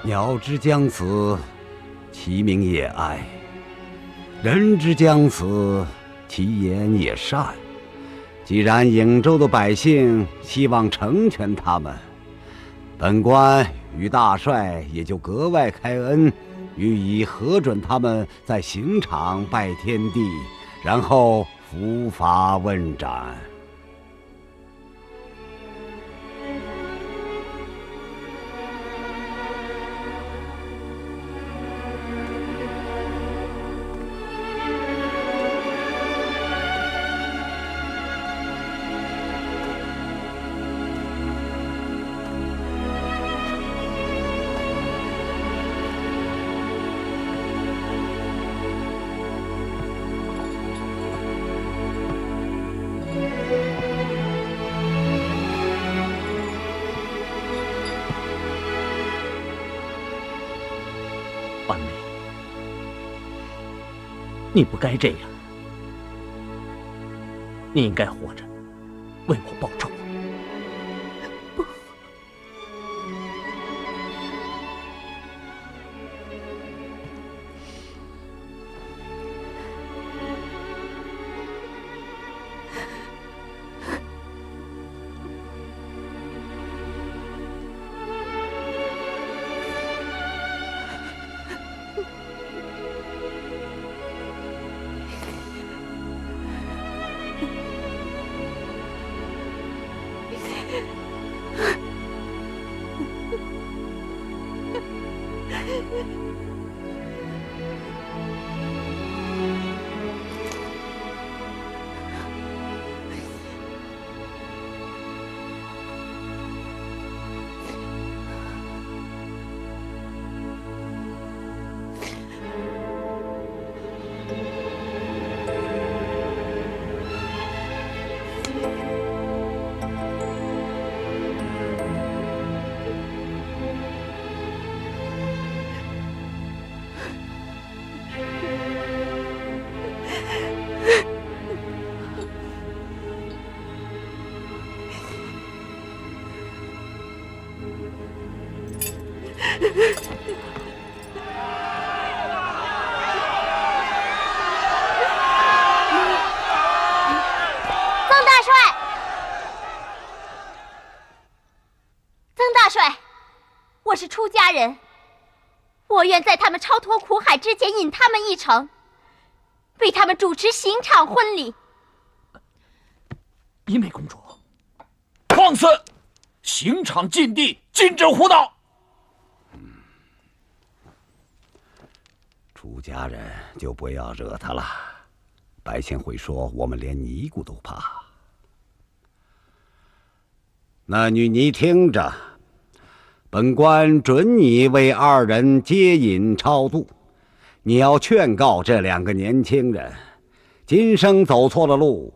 鸟之将死，其鸣也哀；人之将死，其言也善。既然颍州的百姓希望成全他们，本官与大帅也就格外开恩，予以核准他们在刑场拜天地，然后伏法问斩。婉梅，你不该这样，你应该活着为我报仇。不，我是出家人，我愿在他们超脱苦海之前引他们一程，为他们主持刑场婚礼。一美公主，放肆！刑场禁地，禁止胡闹。出家人就不要惹他了，百姓会说我们连尼姑都怕。那女，你听着。本官准你为二人接引超度，你要劝告这两个年轻人，今生走错了路，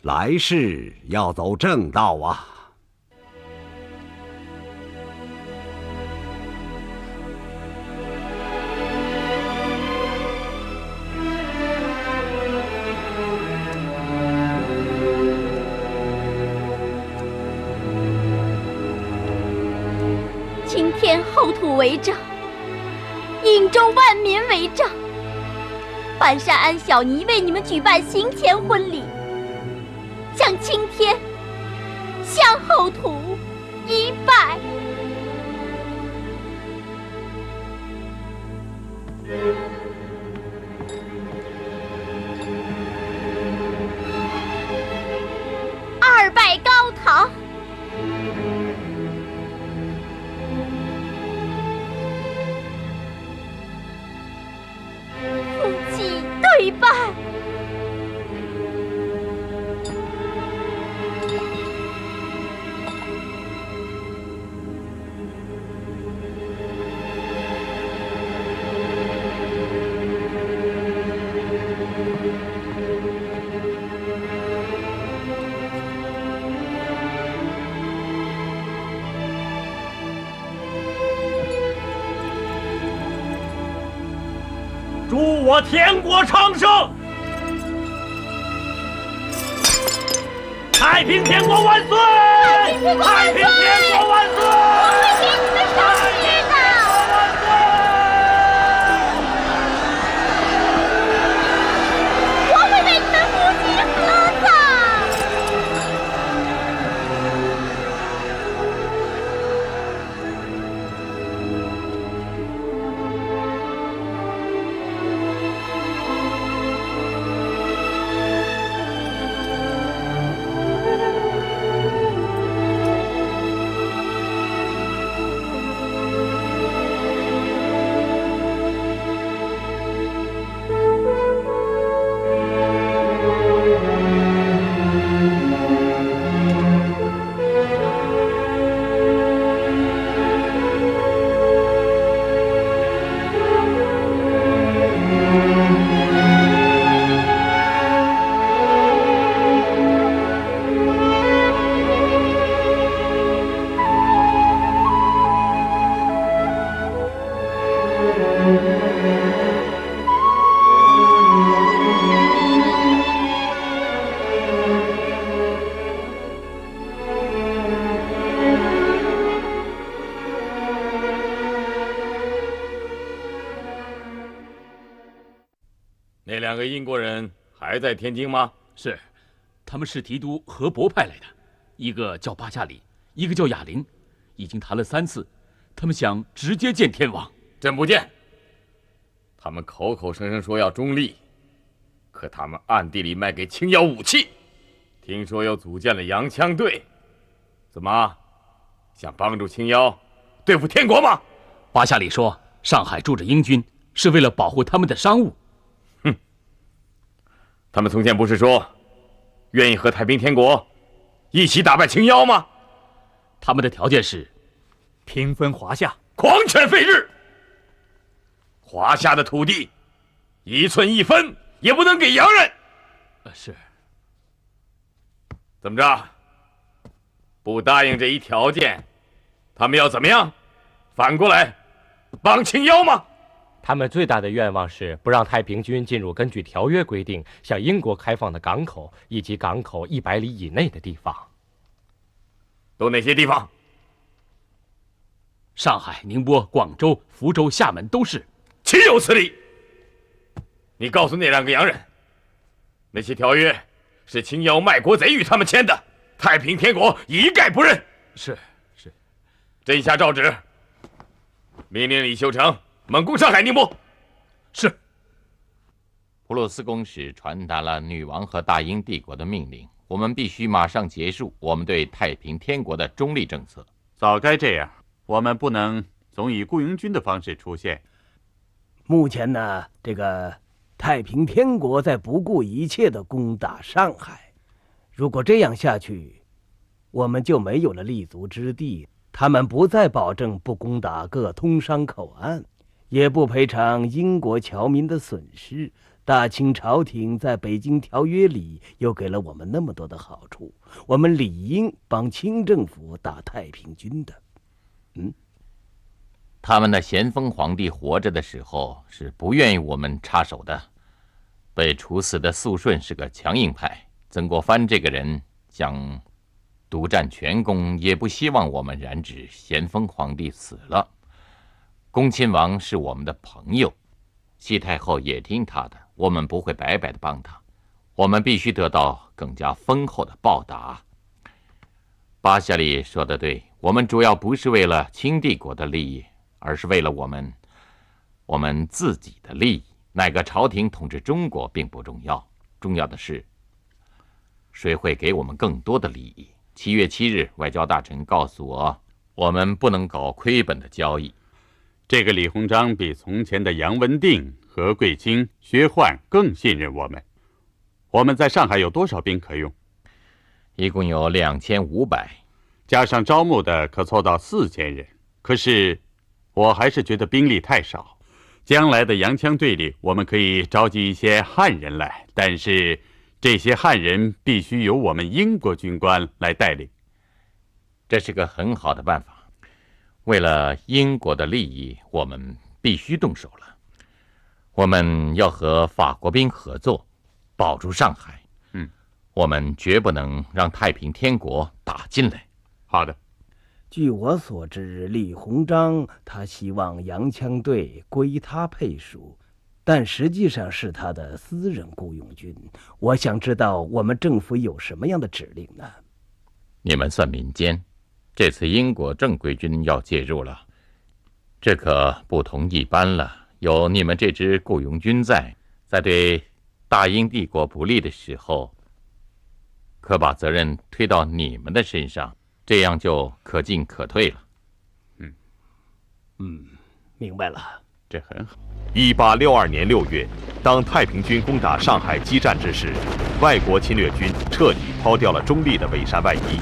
来世要走正道啊！青天厚土为证，颍州万民为证，半山安小尼为你们举办行前婚礼，向青天，向厚土一拜。二拜高堂。对拜。祝我天国昌盛，太平天国万岁！太平天国万岁！我会给你们赏识的。两个英国人还在天津吗？是，他们是提督何伯派来的，一个叫巴夏里，一个叫哑铃，已经谈了3次，他们想直接见天王。朕不见。他们口口声声说要中立，可他们暗地里卖给清妖武器，听说又组建了洋枪队，怎么想帮助清妖对付天国吗？巴夏里说，上海住着英军，是为了保护他们的商务。哼，他们从前不是说愿意和太平天国一起打败清妖吗？他们的条件是平分华夏，狂犬吠日。华夏的土地1寸1分也不能给洋人。是。怎么着？不答应这一条件，他们要怎么样？反过来帮清妖吗？他们最大的愿望是不让太平军进入根据条约规定向英国开放的港口以及港口100里以内的地方。都哪些地方？上海、宁波、广州、福州、厦门都是。岂有此理！你告诉那2个洋人，那些条约是清妖卖国贼与他们签的，太平天国一概不认。是。朕下诏旨，命令李秀成猛攻上海、宁波。是。普鲁斯公使传达了女王和大英帝国的命令，我们必须马上结束我们对太平天国的中立政策。早该这样，我们不能总以雇佣军的方式出现。目前呢，这个太平天国在不顾一切地攻打上海，如果这样下去，我们就没有了立足之地。他们不再保证不攻打各通商口岸，也不赔偿英国侨民的损失。大清朝廷在北京条约里又给了我们那么多的好处，我们理应帮清政府打太平军的。他们的咸丰皇帝活着的时候是不愿意我们插手的。被处死的肃顺是个强硬派，曾国藩这个人想独占全功，也不希望我们染指咸丰皇帝死了。恭亲王是我们的朋友，西太后也听他的，我们不会白白的帮他，我们必须得到更加丰厚的报答。巴夏里说得对，我们主要不是为了清帝国的利益，而是为了我们自己的利益。哪个朝廷统治中国并不重要，重要的是谁会给我们更多的利益。7月7日，外交大臣告诉我，我们不能搞亏本的交易。这个李鸿章比从前的杨文定、何桂清、薛焕更信任我们。我们在上海有多少兵可用？一共有2500，加上招募的可凑到4000人。可是我还是觉得兵力太少。将来的洋枪队里，我们可以召集一些汉人来，但是这些汉人必须由我们英国军官来带领。这是个很好的办法。为了英国的利益，我们必须动手了。我们要和法国兵合作，保住上海。我们绝不能让太平天国打进来。好的。据我所知，李鸿章他希望洋枪队归他配属，但实际上是他的私人雇佣军。我想知道我们政府有什么样的指令呢？你们算民间，这次英国正规军要介入了，这可不同一般了。有你们这支雇佣军在对大英帝国不利的时候，可把责任推到你们的身上，这样就可进可退了。明白了，这很好。1862年6月，当太平军攻打上海激战之时，外国侵略军彻底抛掉了中立的伪善外衣。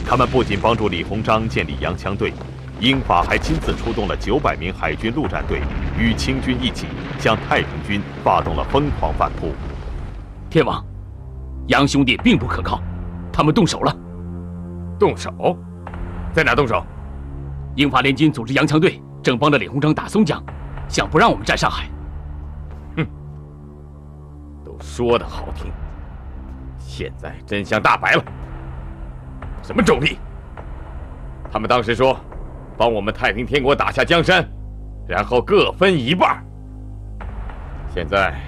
他们不仅帮助李鸿章建立洋枪队，英法还亲自出动了900名海军陆战队，与清军一起向太平军发动了疯狂反扑。天王，杨兄弟并不可靠，他们动手了。动手？在哪动手？英法联军组织洋枪队，正帮着李鸿章打松江，想不让我们占上海。都说得好听，现在真相大白了。什么中立？他们当时说帮我们太平天国打下江山，然后各分一半。现在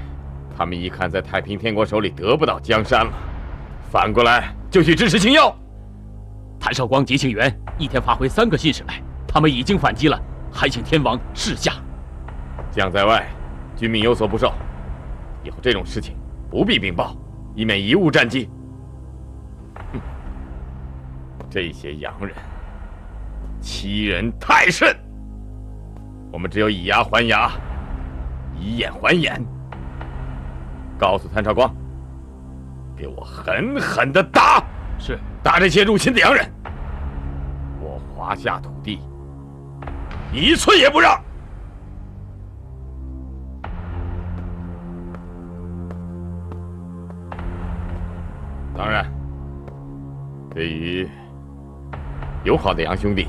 他们一看在太平天国手里得不到江山了，反过来就去支持青妖。谭绍光、吉庆元一天发回3个信使来，他们已经反击了，还请天王示下。将在外，君命有所不受，以后这种事情不必禀报，以免贻误战机。这些洋人欺人太甚，我们只有以牙还牙，以眼还眼。告诉谭绍光，给我狠狠地打！是，打这些入侵的洋人！我华夏土地1寸也不让！当然，对于友好的洋兄弟，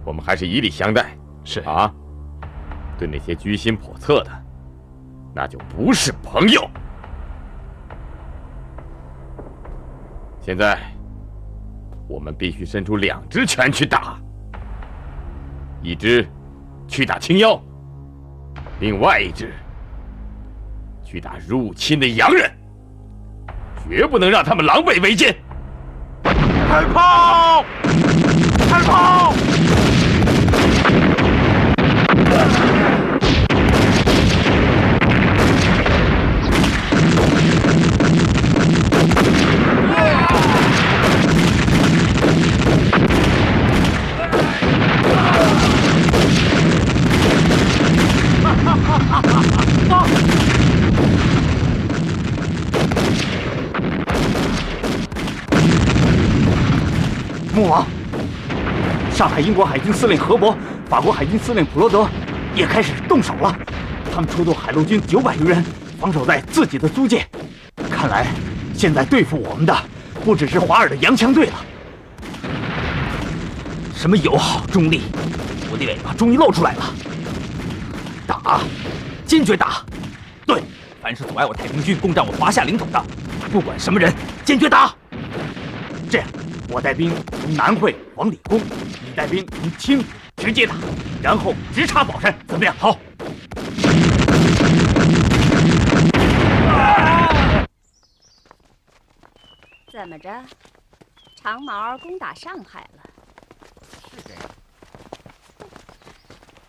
我们还是以礼相待。是啊，对那些居心叵测的，那就不是朋友。现在，我们必须伸出2只拳去打，一只去打青妖，另外一只去打入侵的洋人，绝不能让他们狼狈为奸。开炮！开炮！穆王，上海英国海军司令何伯、法国海军司令普罗德也开始动手了。他们出动海陆军900余人，防守在自己的租界。看来，现在对付我们的不只是华尔的洋枪队了。什么友好中立，我的尾巴终于露出来了。打，坚决打！对，凡是阻碍我太平军攻占我华夏领土的，不管什么人，坚决打！这样。我带兵从南会往里攻，你带兵从青浦直接打，然后直插宝山，怎么样？好。怎么着？长毛攻打上海了？是这样。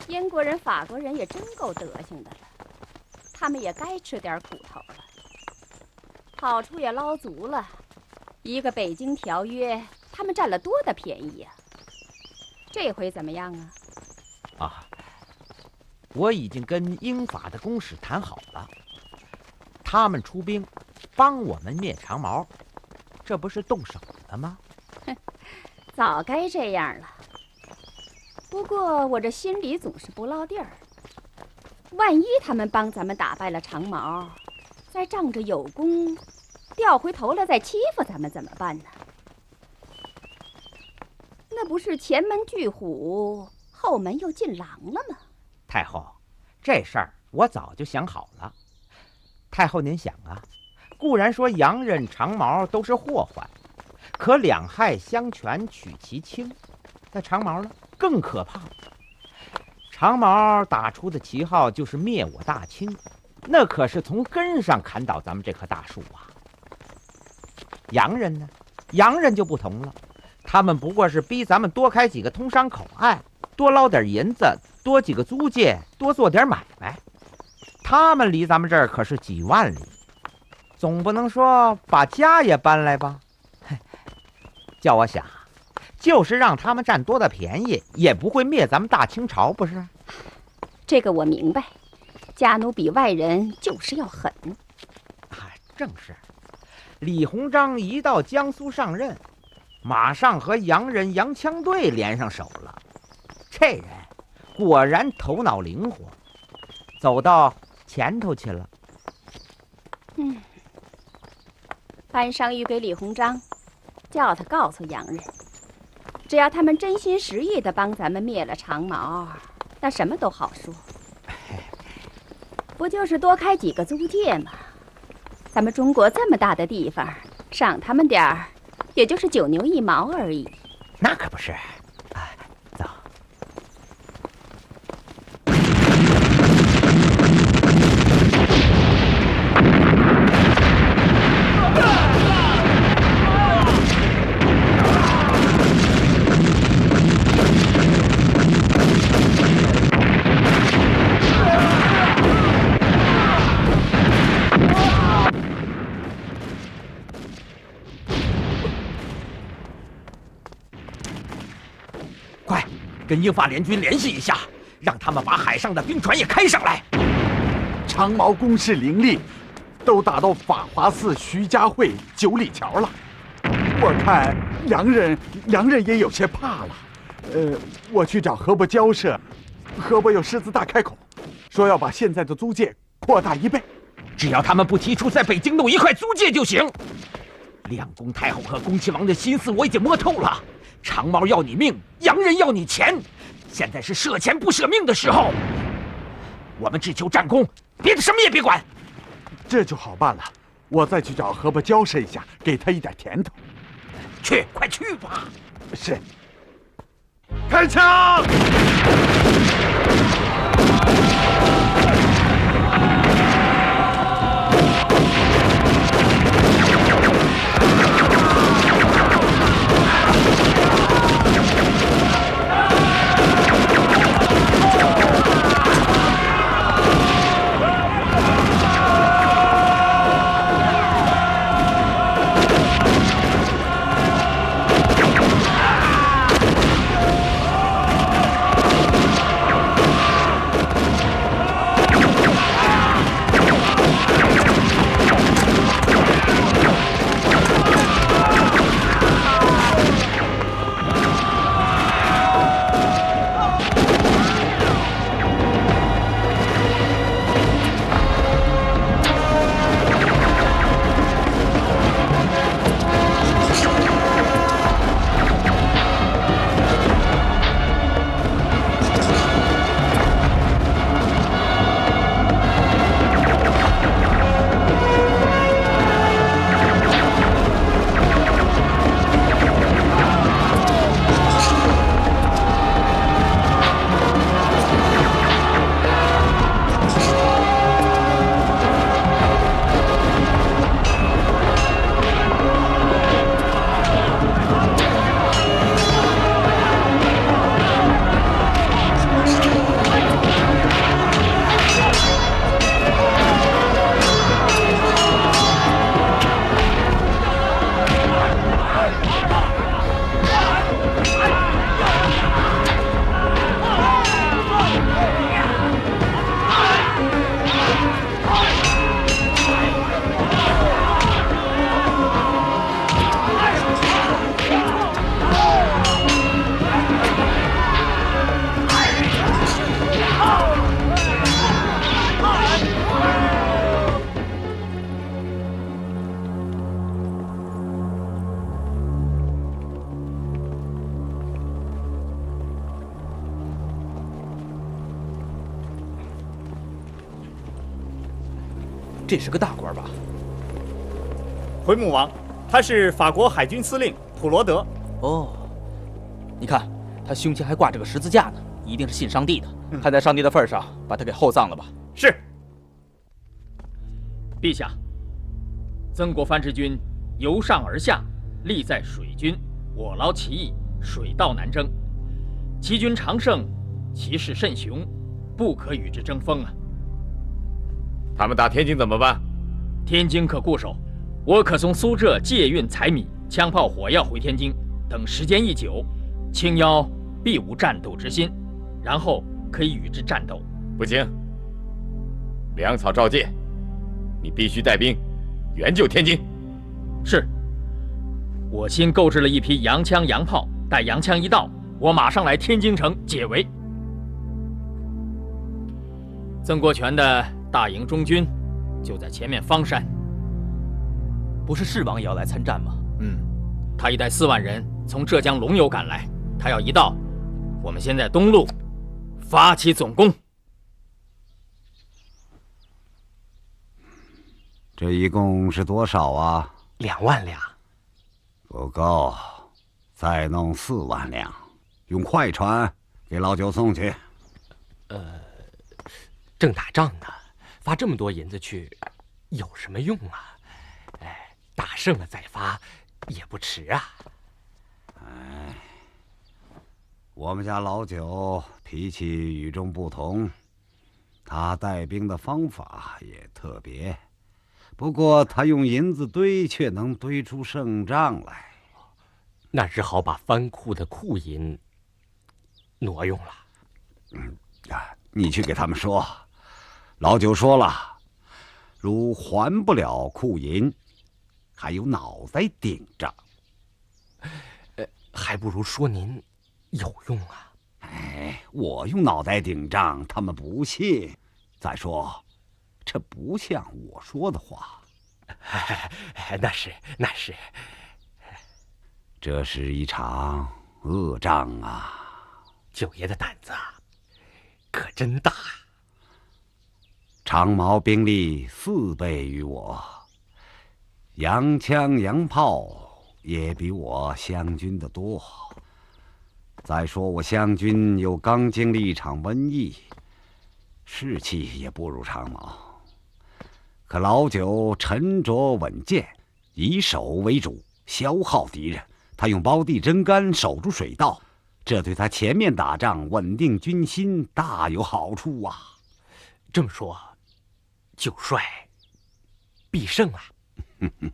英国人、法国人也真够德行的了，他们也该吃点苦头了，好处也捞足了。一个北京条约，他们占了多大便宜呀？这回怎么样啊？啊，我已经跟英法的公使谈好了，他们出兵帮我们灭长毛，这不是动手了吗？哼，早该这样了。不过我这心里总是不落地儿，万一他们帮咱们打败了长毛，再仗着有功，调回头来再欺负咱们怎么办呢？那不是前门拒虎，后门又进狼了吗？太后，这事儿我早就想好了。太后您想啊，固然说洋人、长毛都是祸患，可两害相权取其轻，那长毛呢更可怕。长毛打出的旗号就是灭我大清，那可是从根上砍倒咱们这棵大树啊。洋人呢？洋人就不同了，他们不过是逼咱们多开几个通商口岸，多捞点银子，多几个租界，多做点买卖。他们离咱们这儿可是几万里，总不能说把家也搬来吧？叫我想，就是让他们占多大便宜，也不会灭咱们大清朝，不是？这个我明白，家奴比外人就是要狠。正是。李鸿章一到江苏上任，马上和洋人洋枪队连上手了。这人果然头脑灵活，走到前头去了。班商谕给李鸿章，叫他告诉洋人，只要他们真心实意地帮咱们灭了长毛，那什么都好说。不就是多开几个租界吗？咱们中国这么大的地方，赏他们点儿，也就是9牛1毛而已。那可不是。走。快，跟英法联军联系一下，让他们把海上的兵船也开上来。长矛攻势凌厉，都打到法华寺徐家汇9里桥了。我看洋人也有些怕了。我去找河伯交涉，河伯有狮子大开口，说要把现在的租界扩大1倍。只要他们不提出在北京弄一块租界就行。两宫太后和恭亲王的心思我已经摸透了，长毛要你命，洋人要你钱，现在是舍钱不舍命的时候。我们只求战功，别的什么也别管。这就好办了，我再去找河伯交涉一下，给他一点甜头。去，快去吧。是。开枪！这是个大官吧？回母王，他是法国海军司令普罗德。哦，你看他胸前还挂着个十字架呢，一定是信上帝的。看在上帝的份上，把他给厚葬了吧。是。陛下，曾国藩之军由上而下，力在水军，我劳其意，水道难征。其军常胜，其势甚雄，不可与之争锋啊。他们打天津怎么办？天津可固守，我可从苏浙借运财米、枪炮、火药回天津。等时间一久，清妖必无战斗之心，然后可以与之战斗。不行，粮草召见，你必须带兵援救天津。是。我新购置了一批洋枪洋炮，待洋枪一到，我马上来天津城解围。曾国荃的大营中军就在前面方山。不是世王也要来参战吗？他一带4万人从浙江龙游赶来，他要一到，我们先在东路发起总攻。这一共是多少啊？2万两。不够，再弄4万两，用快船给老九送去。正打仗呢，发这么多银子去，有什么用啊？打胜了再发，也不迟啊。我们家老九脾气与众不同，他带兵的方法也特别。不过他用银子堆，却能堆出胜仗来。那只好把藩库的库银挪用了。你去给他们说，老九说了，如还不了库银，还有脑袋顶着。还不如说您有用啊。我用脑袋顶仗，他们不信。再说，这不像我说的话。那是。这是一场恶仗啊！九爷的胆子可真大。长毛兵力4倍于我，洋枪洋炮也比我湘军的多。再说我湘军又刚经历一场瘟疫，士气也不如长毛。可老九沉着稳健，以守为主，消耗敌人。他用包地针干守住水道，这对他前面打仗稳定军心大有好处啊。这么说，九帅必胜啊！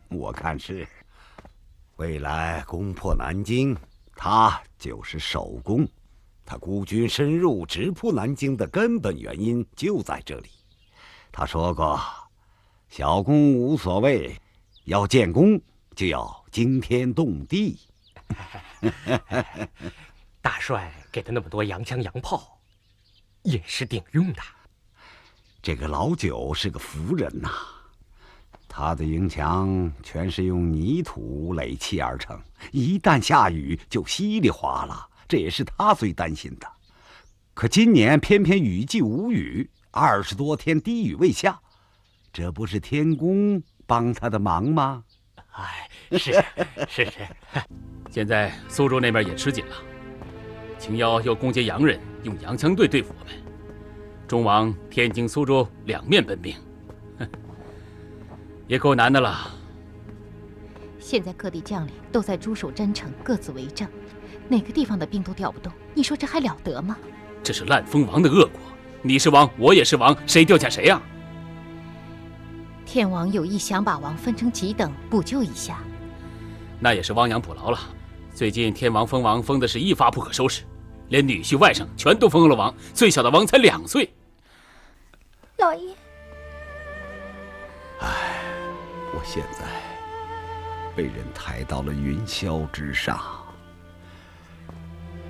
我看是。未来攻破南京，他就是首功。他孤军深入直扑南京的根本原因就在这里。他说过，小功无所谓，要建功就要惊天动地。大帅给他那么多洋枪洋炮，也是顶用的。这个老九是个福人呐，他的营墙全是用泥土垒砌而成，一旦下雨就稀里哗啦，这也是他最担心的。可今年偏偏雨季无雨，20多天滴雨未下，这不是天公帮他的忙吗？是。现在苏州那边也吃紧了，秦妖又攻击洋人，用洋枪队对付我们。忠王天津、苏州两面奔兵，也够难的了。现在各地将领都在驻守真城，各自为政，哪个地方的兵都调不动，你说这还了得吗？这是烂封王的恶果，你是王，我也是王，谁丢下谁呀？天王有意想把王分成几等，补救一下，那也是亡羊补牢了。最近天王封王封的是一发不可收拾，连女婿外甥全都封了王，最小的王才2岁。老爷，我现在被人抬到了云霄之上，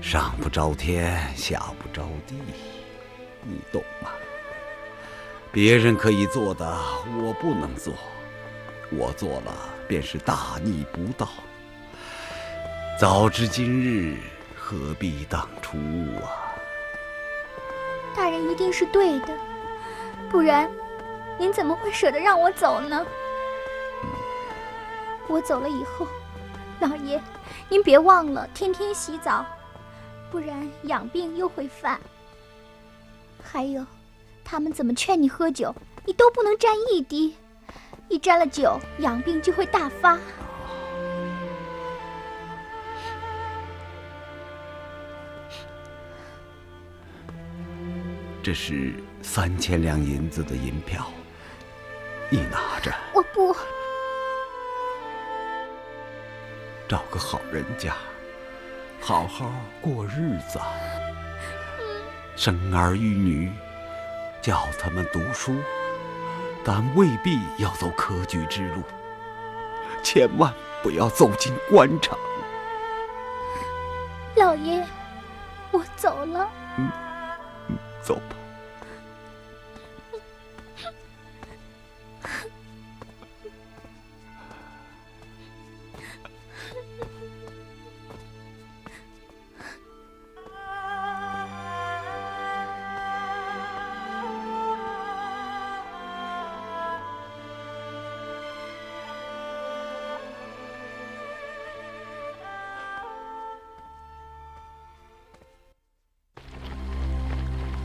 上不着天，下不着地，你懂吗？别人可以做的，我不能做，我做了便是大逆不道。早知今日，何必当初啊！大人一定是对的，不然您怎么会舍得让我走呢？我走了以后，老爷，您别忘了天天洗澡，不然养病又会犯。还有，他们怎么劝你喝酒，你都不能沾一滴，一沾了酒，养病就会大发。这是3000两银子的银票，你拿着。我不。找个好人家，好好过日子，生儿育女，教他们读书，但未必要走科举之路，千万不要走进官场。老爷，我走了。走吧。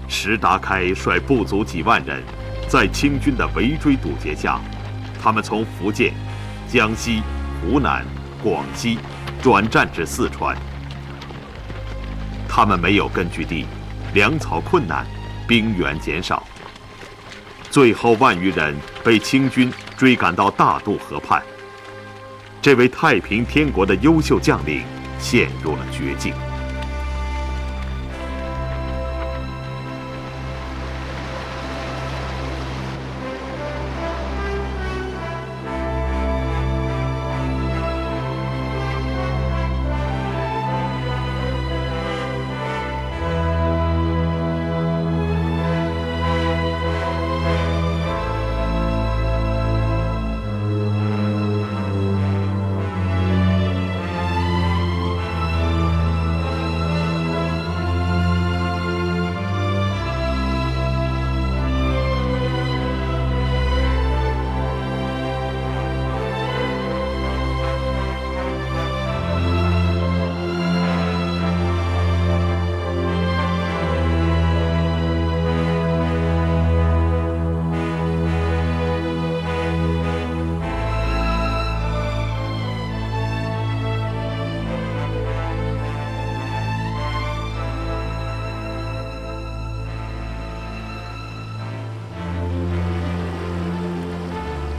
石达开率部族几万人，在清军的围追堵截下，他们从福建、江西、湖南、广西转战至四川。他们没有根据地，粮草困难，兵源减少。最后万余人被清军追赶到大渡河畔。这位太平天国的优秀将领陷入了绝境。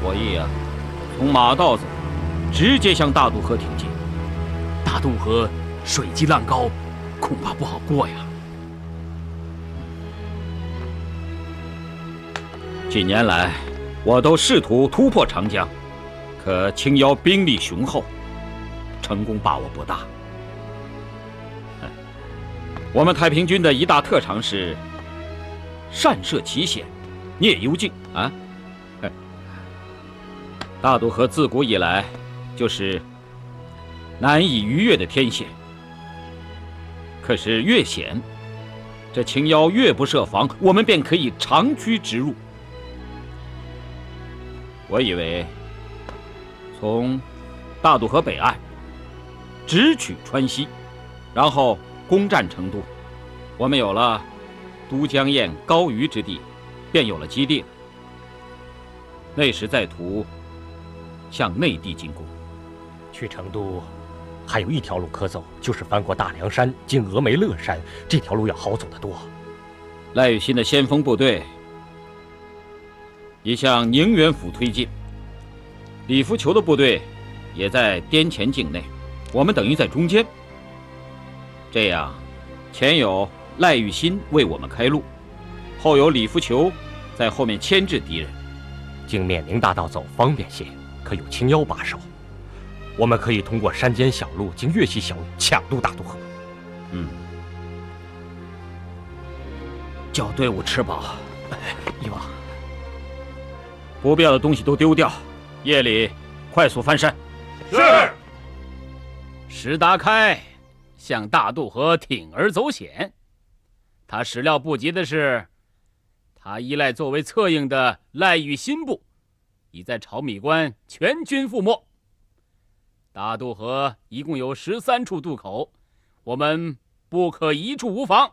火翼啊，从马道子直接向大渡河挺进。大渡河水急浪高，恐怕不好过呀。近年来，我都试图突破长江，可青妖兵力雄厚，成功把握不大。我们太平军的一大特长是善涉奇险，聂幽径啊。大渡河自古以来就是难以逾越的天险，可是越险，这青妖越不设防，我们便可以长驱直入。我以为从大渡河北岸直取川西，然后攻占成都，我们有了都江堰高榆之地，便有了基地了。那时再图向内地进攻。去成都还有一条路可走，就是翻过大凉山进峨眉乐山，这条路要好走得多。赖雨欣的先锋部队已向宁远府推进，李福球的部队也在滇黔境内，我们等于在中间。这样，前有赖雨欣为我们开路，后有李福球在后面牵制敌人。经冕宁大道走方便些，可有青妖把守，我们可以通过山间小路经粤西小路抢渡大渡河。叫队伍吃饱。一王，不必要的东西都丢掉，夜里快速翻山。是。石达开向大渡河铤而走险，他始料不及的是，他依赖作为策应的赖雨欣部已在炒米关全军覆没。大渡河一共有13处渡口，我们不可一处无防。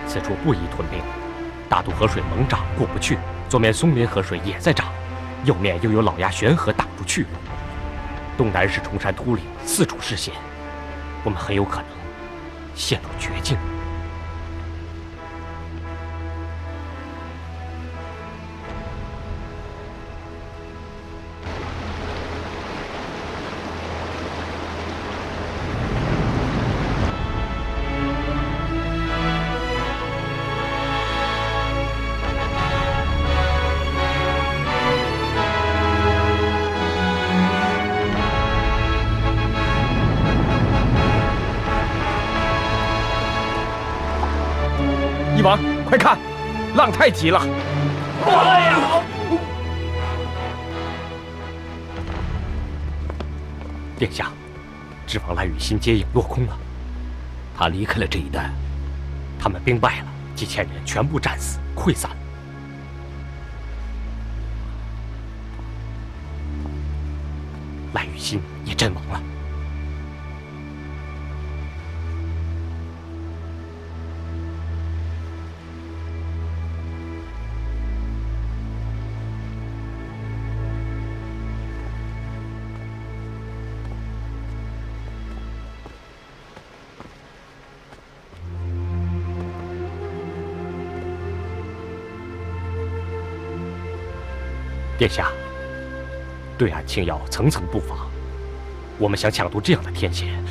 此处不宜屯兵，大渡河水猛涨过不去，左面松林河水也在涨，右面又有老鸭悬河挡住去路，东南是崇山秃岭，四处是险，我们很有可能陷入绝境。一王，快看，浪太急了！哎呀！殿下，指望赖雨欣接应落空了。他离开了这一带，他们兵败了，几千人全部战死溃散。赖雨欣也阵亡了。殿下，对岸青妖层层布防，我们想抢渡这样的天险，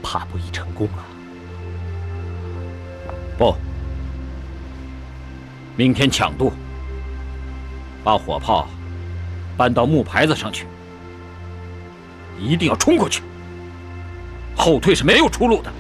怕不易成功啊！不，明天抢渡，把火炮搬到木牌子上去，一定要冲过去，后退是没有出路的。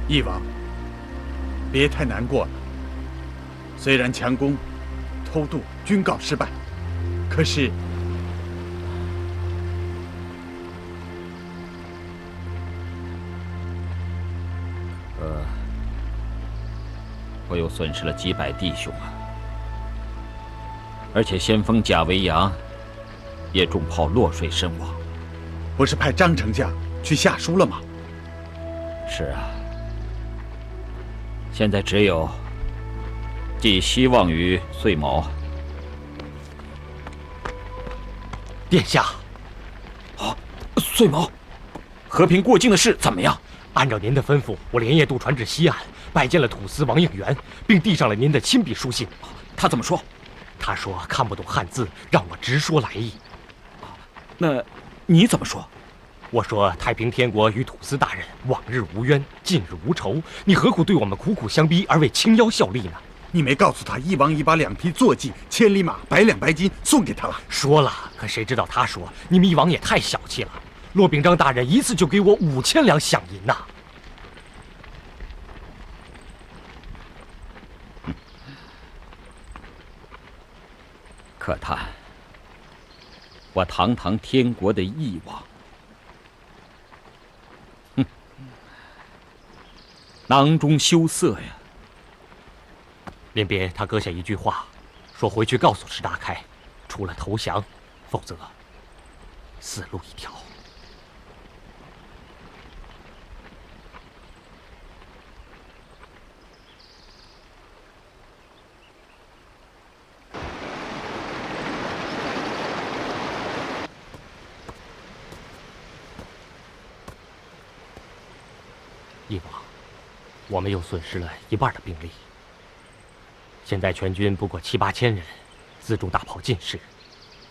翼王，别太难过了。虽然强攻、偷渡均告失败，可是我又损失了几百弟兄啊！而且先锋贾维扬也中炮落水身亡。不是派张丞相去下书了吗？是啊，现在只有寄希望于岁卯。殿下，岁卯，和平过境的事怎么样？按照您的吩咐，我连夜渡船至西岸，拜见了土司王应元，并递上了您的亲笔书信。他怎么说？他说看不懂汉字，让我直说来意。那你怎么说？我说太平天国与土司大人往日无冤，近日无仇，你何苦对我们苦苦相逼而为清妖效力呢？你没告诉他翼王已把2匹坐骑、1000里马、100两白金送给他了？说了，可谁知道他说你们翼王也太小气了。骆秉章大人一次就给我5000两饷银呐！可叹，我堂堂天国的翼王，囊中羞涩呀！临别，他搁下一句话，说回去告诉石达开，除了投降，否则死路一条。翼王，我们又损失了1半的兵力。现在全军不过7、8千人，辎重大炮尽失，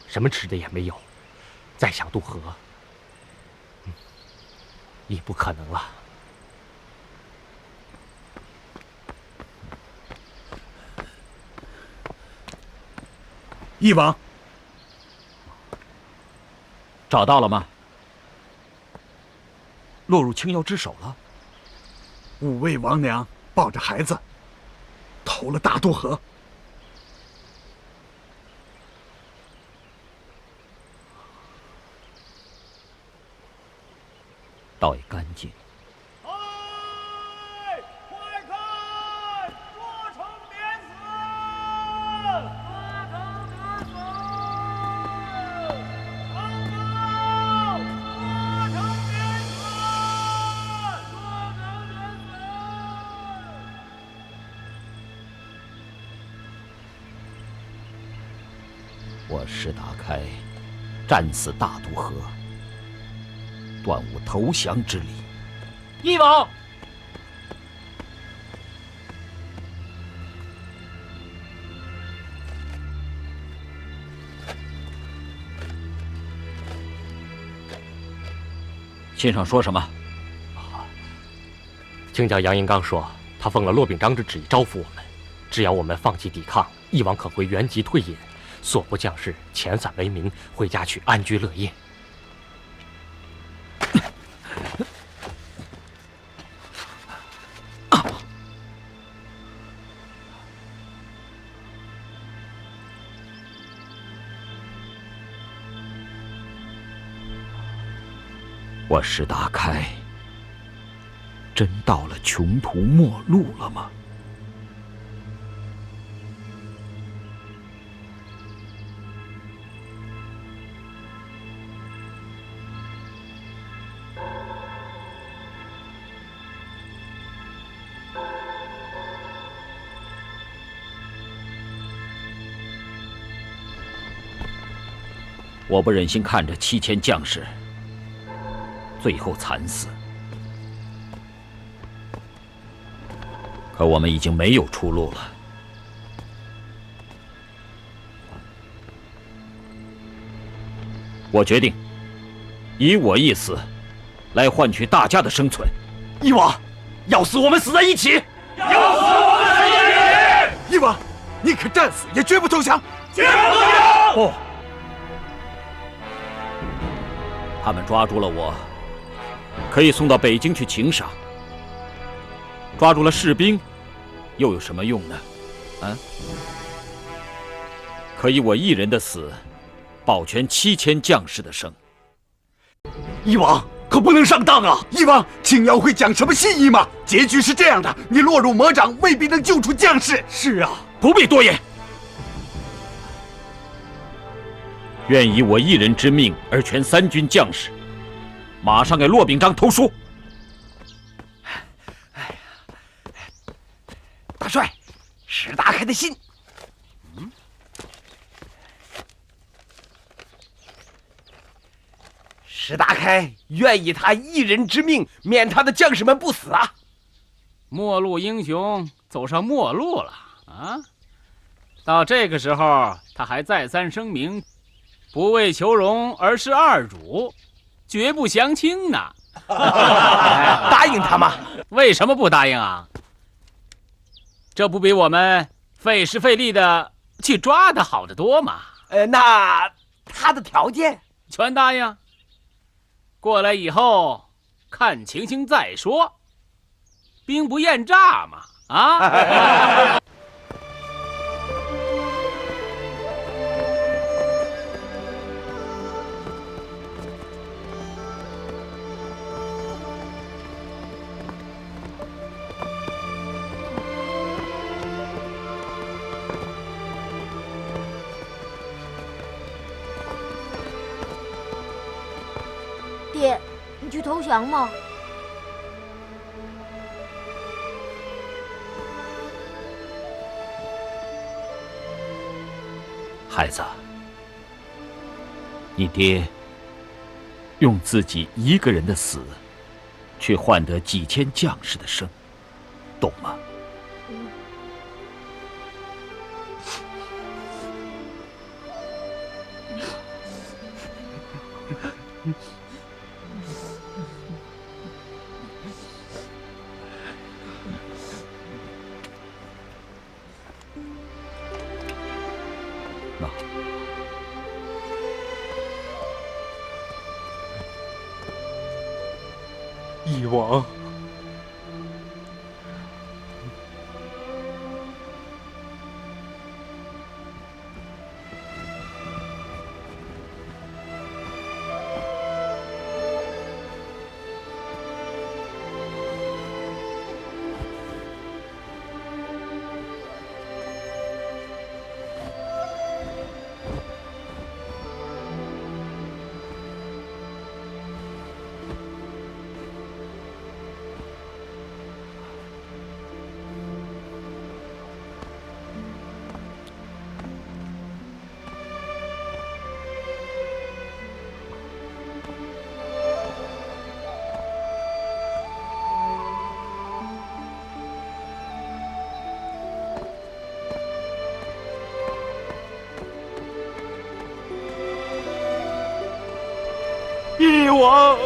什么吃的也没有，再想渡河，已不可能了。翼王，找到了吗？落入青妖之手了。5位王娘抱着孩子投了大渡河。倒也干净。我石达开战死大渡河，断无投降之理。翼王，信上说什么？卿将杨银刚说，他奉了骆秉章之旨意招抚我们，只要我们放弃抵抗，翼王可回原籍退隐，所部将士遣散为民，回家去安居乐业。我石达开真到了穷途末路了吗？我不忍心看着7000将士最后惨死，可我们已经没有出路了。我决定以我一死来换取大家的生存。翼王，要死我们死在一起！要死我们死在一起！翼王，宁可战死，也绝不投降！绝不投降！不，他们抓住了我，可以送到北京去请赏。抓住了士兵，又有什么用呢？啊？可以我一人的死，保全7000将士的生。翼王可不能上当啊！翼王，青妖会讲什么信义吗？结局是这样的，你落入魔掌，未必能救出将士。是啊，不必多言。愿以我一人之命而全3军将士，马上给骆秉章投书。大帅，史达开的信。史达开愿以他一人之命，免他的将士们不死啊！末路英雄走上末路了啊！到这个时候，他还再三声明，不为求荣而事二主，绝不降清呢。答应他吗？为什么不答应啊？这不比我们费时费力的去抓他好得多吗？那他的条件全答应。过来以后看情形再说，兵不厌诈嘛，啊！爹，你去投降吗？孩子，你爹用自己一个人的死，却换得几千将士的生，懂吗？翼王，翼王，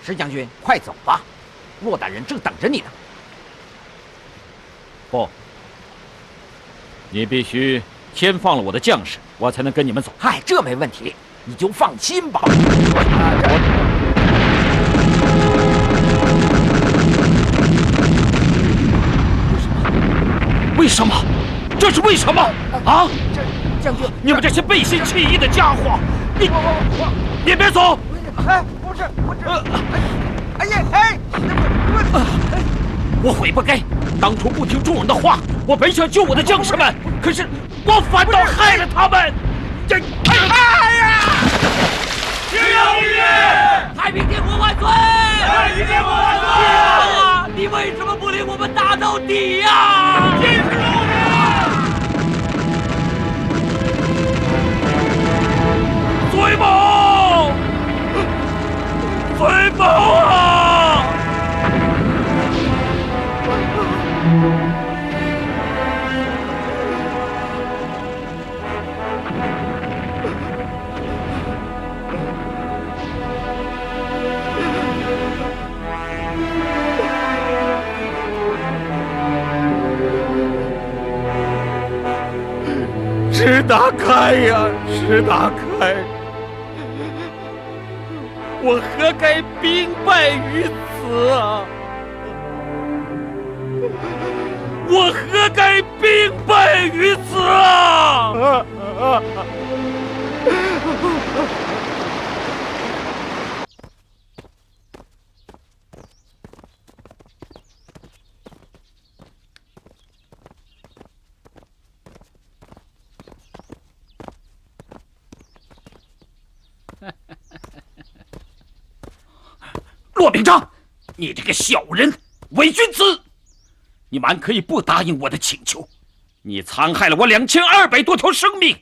石将军，快走吧，骆大人正等着你呢。不，你必须先放了我的将士，我才能跟你们走。嗨，这没问题，你就放心吧。为什么？这是为什么？啊！将军，你们这些背信弃义的家伙，你别走！哎，不是，我这，哎呀，哎，我悔不该当初不听众人的话，我本想救我的将士们，可是我反倒害了他们。这，哎呀！青阳爷爷，太平天国万岁！太平天国万岁！啊！你为什么不领我们打到底呀？坚持住！追捕！追捕啊！石达开呀，石达开！我何该兵败于此啊！我何该兵败于此啊！骆秉章，你这个小人，伪君子！你满可以不答应我的请求，你残害了我2200多条生命，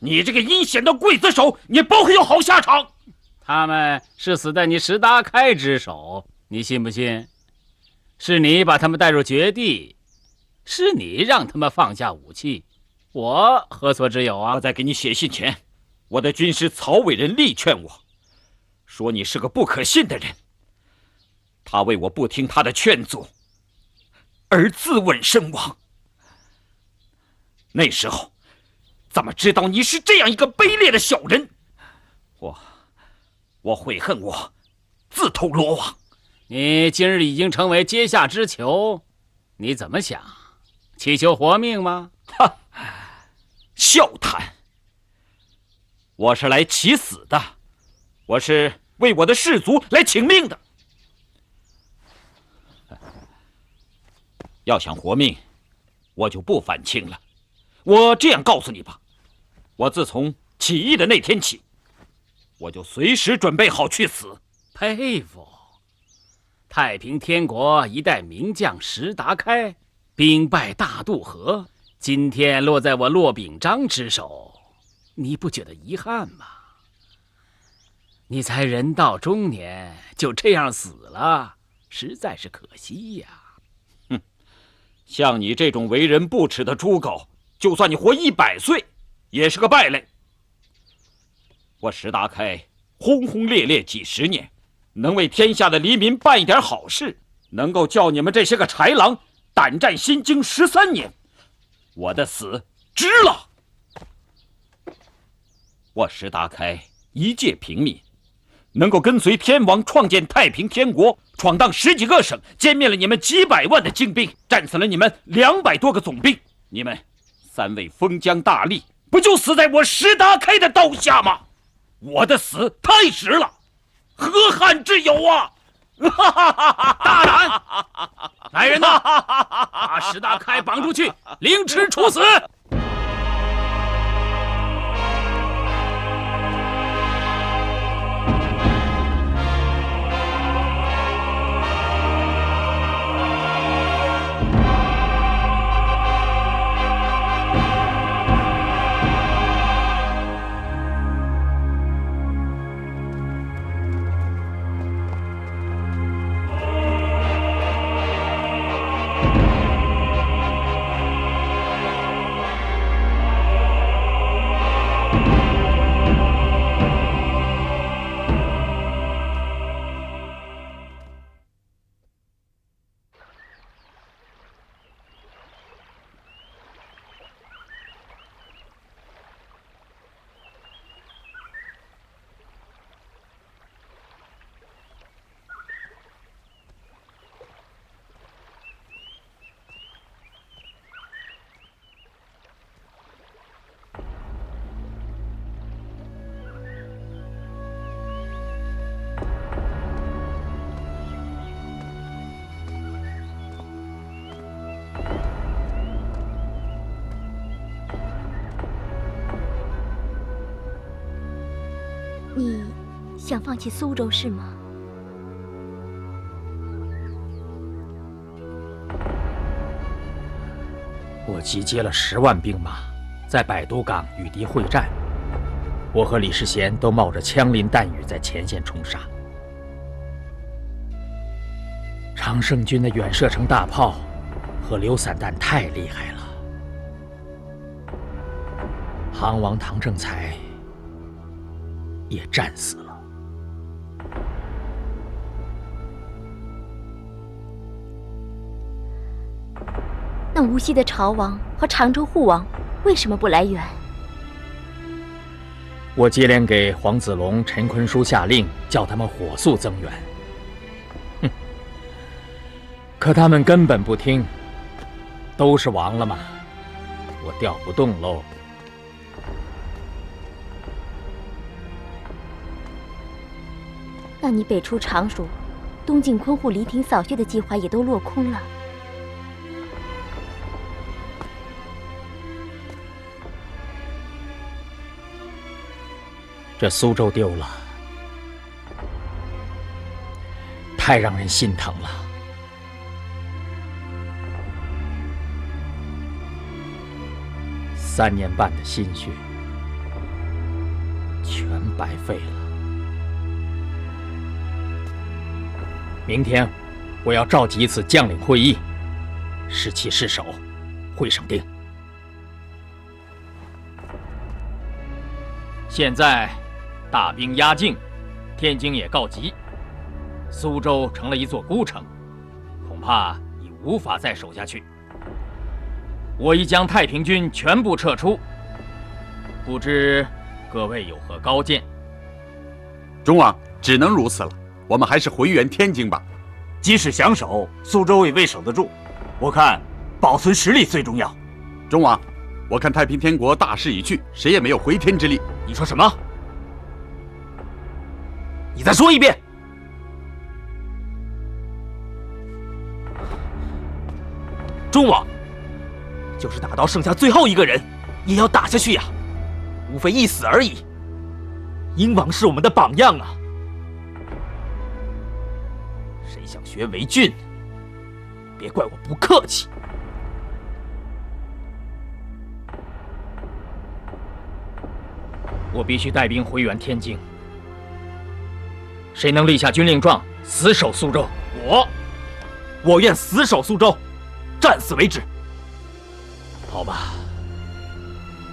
你这个阴险的刽子手，你不会有好下场。他们是死在你石达开之手，你信不信？是你把他们带入绝地，是你让他们放下武器，我何所之有啊？我在给你写信前，我的军师曹伟人力劝我，说你是个不可信的人。他为我不听他的劝阻而自刎身亡。那时候怎么知道你是这样一个卑劣的小人？我悔恨我自投罗网。你今日已经成为阶下之囚，你怎么想？祈求活命吗？哈，笑谈！我是来祈死的，我是为我的士卒来请命的。要想活命，我就不反清了。我这样告诉你吧，我自从起义的那天起，我就随时准备好去死。佩服！太平天国一代名将石达开兵败大渡河，今天落在我骆秉章之手，你不觉得遗憾吗？你才人到中年就这样死了，实在是可惜呀。哼，像你这种为人不耻的猪狗，就算你活100岁，也是个败类。我石达开轰轰烈烈几十年，能为天下的黎民办一点好事，能够叫你们这些个豺狼胆战心惊13年，我的死值了。我石达开一介平民，能够跟随天王创建太平天国，闯荡10几个省，歼灭了你们几百万的精兵，战死了你们200多个总兵，你们3位封疆大吏不就死在我石达开的刀下吗？我的死太值了，何憾之有啊！大胆！来人呐，把石达开绑出去，凌迟处死！想放弃苏州是吗？我集结了10万兵马，在百都港与敌会战。我和李世贤都冒着枪林弹雨在前线冲杀。常胜军的远射程大炮和榴散弹太厉害了。唐王唐正才也战死了。那无锡的朝王和常州护王为什么不来援？我接连给黄子龙、陈坤书下令，叫他们火速增援。哼！可他们根本不听，都是王了嘛，我调不动喽。那你北出常熟，东进昆户、黎庭扫穴的计划也都落空了。这苏州丢了，太让人心疼了。3年半的心血全白费了。明天我要召集一次将领会议，士气失守，会上定。现在大兵压境，天津也告急，苏州成了一座孤城，恐怕已无法再守下去。我已将太平军全部撤出，不知各位有何高见？忠王，只能如此了，我们还是回援天津吧。即使想守，苏州也未守得住。我看保存实力最重要。忠王，我看太平天国大势已去，谁也没有回天之力。你说什么？你再说一遍。忠王，就是打到剩下最后一个人，也要打下去呀，无非一死而已。英王是我们的榜样啊，谁想学为俊，别怪我不客气。我必须带兵回援天津。谁能立下军令状，死守苏州？我愿死守苏州，战死为止。好吧，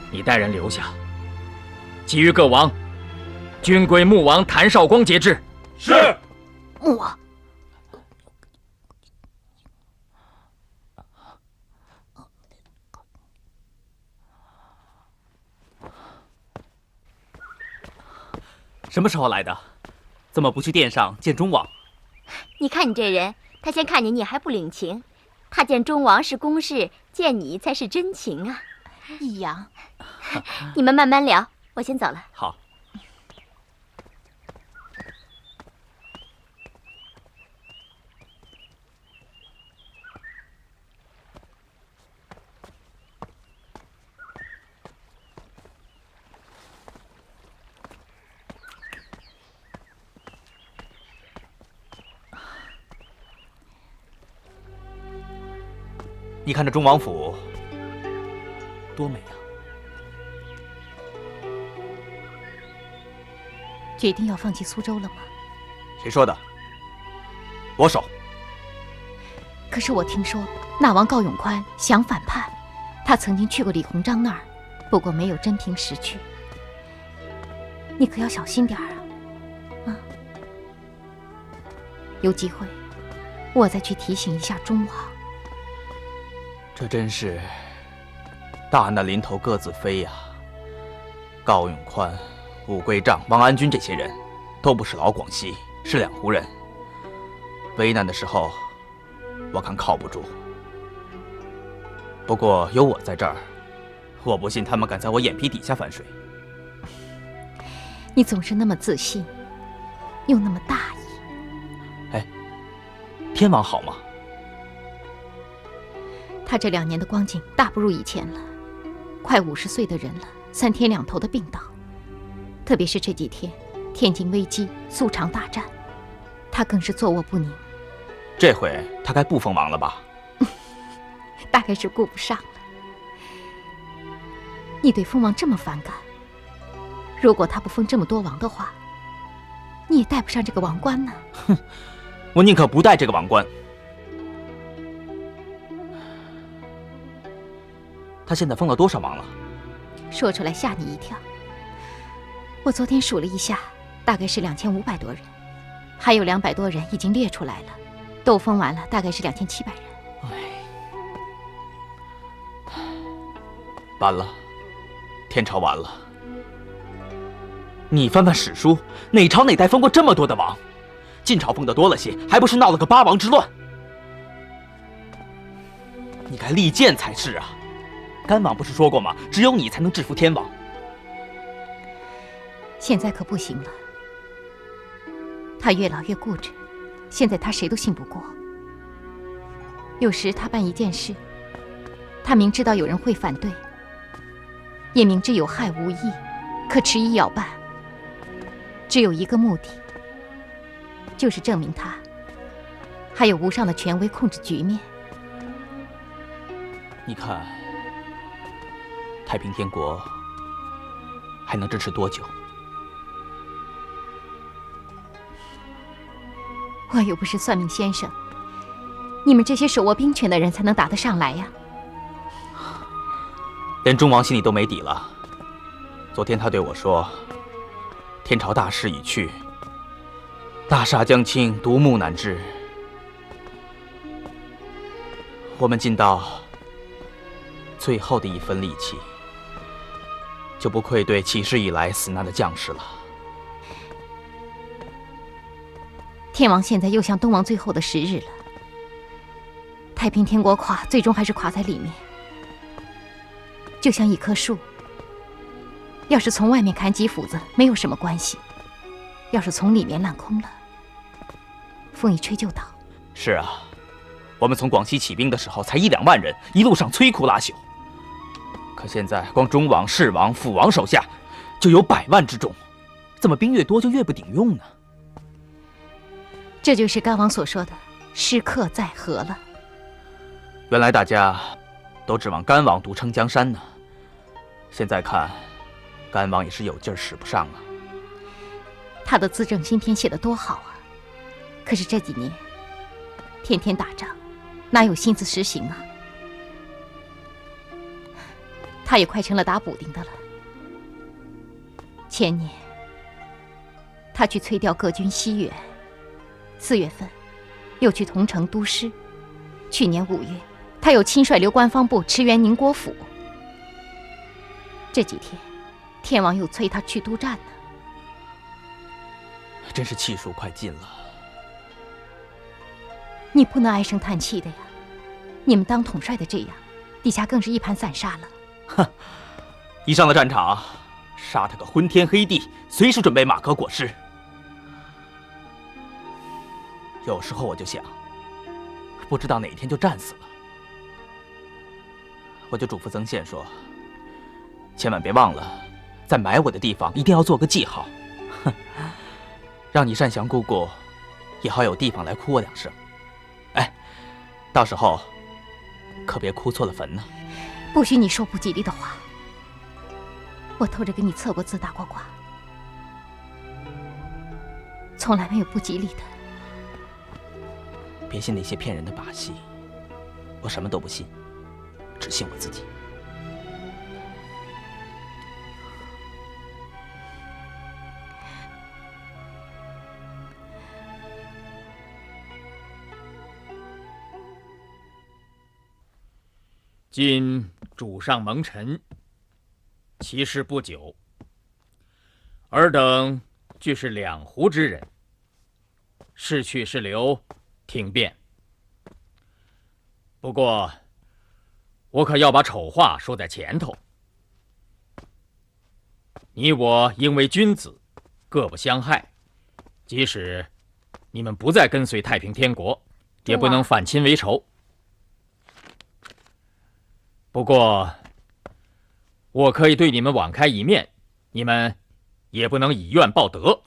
你带人留下，其余各王，均归穆王谭绍光节制。是。穆王，什么时候来的？怎么不去殿上见忠王？你看你这人，他先看你还不领情，他见忠王是公事，见你才是真情啊！易阳，你们慢慢聊，我先走了。好。你看这忠王府多美啊！决定要放弃苏州了吗？谁说的？我守。可是我听说那王高永宽想反叛，他曾经去过李鸿章那儿，不过没有真凭实据。你可要小心点啊！有机会，我再去提醒一下忠王。这真是大难临头各自飞呀！高永宽、武归丈、王安军这些人，都不是老广西，是两湖人。危难的时候，我看靠不住。不过有我在这儿，我不信他们敢在我眼皮底下反水。你总是那么自信，又那么大意。哎，天王好吗？他这2年的光景大不如以前了，快50岁的人了，3天2头的病倒。特别是这几天，天津危机、苏常大战，他更是坐卧不宁。这回他该不封王了吧？大概是顾不上了。你对封王这么反感，如果他不封这么多王的话，你也戴不上这个王冠呢。哼，我宁可不戴这个王冠。他现在封了多少王了？说出来吓你一跳。我昨天数了一下，大概是2500多人，还有200多人已经列出来了，都封完了，大概是2700人。完了，天朝完了。你翻翻史书，哪朝哪代封过这么多的王？晋朝封的多了些，还不是闹了个8王之乱？你该立谏才是啊！甘王不是说过吗？只有你才能制服天王。现在可不行了，他越老越固执，现在他谁都信不过。有时他办一件事，他明知道有人会反对，也明知有害无益，可执意要办，只有一个目的，就是证明他还有无上的权威控制局面。你看，太平天国还能支持多久？我又不是算命先生，你们这些手握兵权的人才能打得上来呀。连忠王心里都没底了。昨天他对我说：“天朝大势已去，大厦将倾，独木难支。我们尽到最后的一分力气，就不愧对起事以来死难的将士了。”天王现在又向东王最后的时日了，太平天国垮，最终还是垮在里面，就像一棵树，要是从外面砍几斧子没有什么关系，要是从里面烂空了，风一吹就倒。是啊，我们从广西起兵的时候才1、2万人，一路上摧枯拉朽，可现在光忠王、士王、辅王手下就有100万之众，怎么兵越多就越不顶用呢？这就是甘王所说的时刻在河了。原来大家都指望甘王独撑江山呢，现在看，甘王也是有劲儿使不上啊。他的资政新篇写得多好啊，可是这几年天天打仗，哪有心思实行啊？他也快成了打补丁的了。前年他去催调各军西援，4月份又去桐城督师，去年5月他又亲率刘关方部驰援宁国府。这几天天王又催他去督战呢。真是气数快尽了。你不能唉声叹气的呀，你们当统帅的这样，底下更是一盘散沙了。哼，一上了战场，杀他个昏天黑地，随时准备马革裹尸。有时候我就想，不知道哪天就战死了。我就嘱咐曾宪说，千万别忘了，在埋我的地方一定要做个记号，哼，让你单祥姑姑也好有地方来哭我2声。哎，到时候可别哭错了坟呢。不许你说不吉利的话。我偷着给你测过字、打过卦，从来没有不吉利的。别信那些骗人的把戏，我什么都不信，只信我自己。今主上蒙尘，其事不久，尔等俱是两湖之人，是去是留，听便。不过，我可要把丑话说在前头。你我因为君子，各不相害，即使你们不再跟随太平天国，也不能反亲为仇。不过，我可以对你们网开一面，你们也不能以怨报德。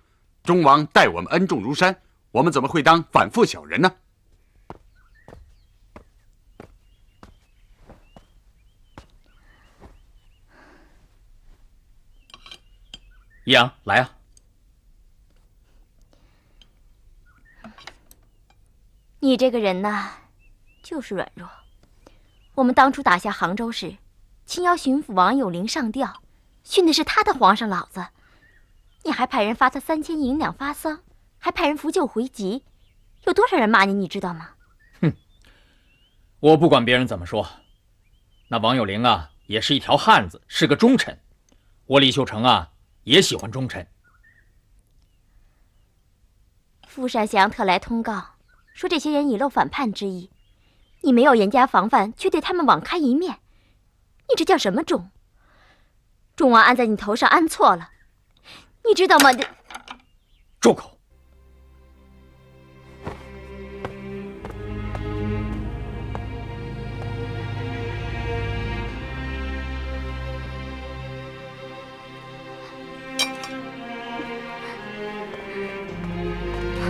忠王待我们恩重如山，我们怎么会当反复小人呢？一阳，来啊！你这个人呐，就是软弱。我们当初打下杭州时，青瑶巡抚王有龄上吊，训的是他的皇上老子，你还派人发他3000银两发丧，还派人扶柩回籍，有多少人骂你，你知道吗？哼，我不管别人怎么说，那王有龄啊，也是一条汉子，是个忠臣。我李秀成啊，也喜欢忠臣。富善祥特来通告，说这些人已露反叛之意，你没有严加防范，却对他们网开一面，你这叫什么忠？忠王安在你头上安错了，你知道吗？住口！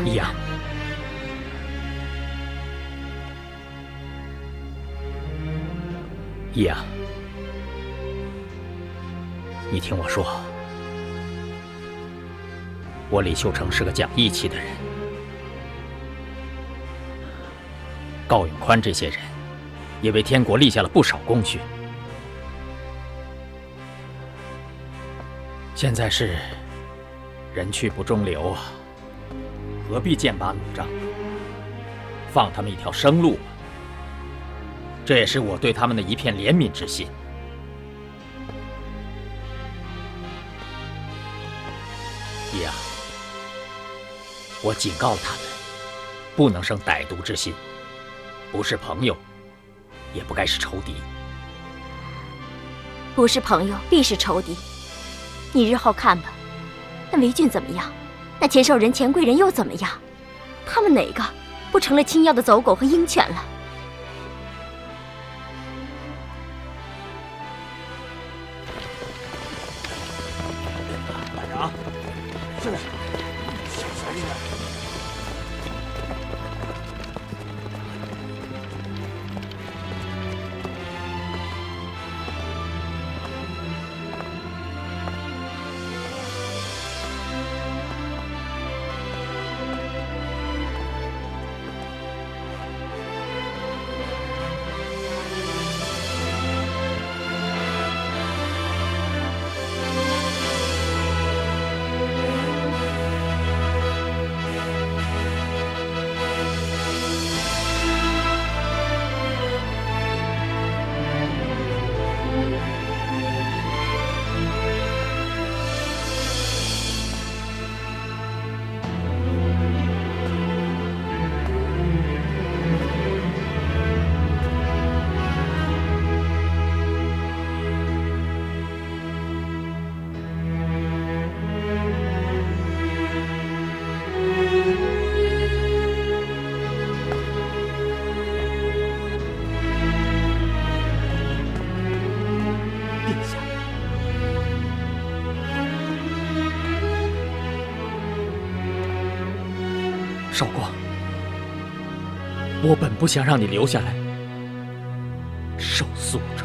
一阳，一阳，你听我说，我李秀成是个讲义气的人。高永宽这些人也为天国立下了不少功勋。现在是人去不中留啊，何必剑拔弩张？放他们一条生路吧。这也是我对他们的一片怜悯之心。一阳，我警告他们，不能生歹毒之心，不是朋友，也不该是仇敌。不是朋友，必是仇敌。你日后看吧，那韦俊怎么样？那钱寿仁、钱贵人又怎么样？他们哪个不成了青妖的走狗和鹰犬了？班长，就是，小心一点。少光，我本不想让你留下来守宿州，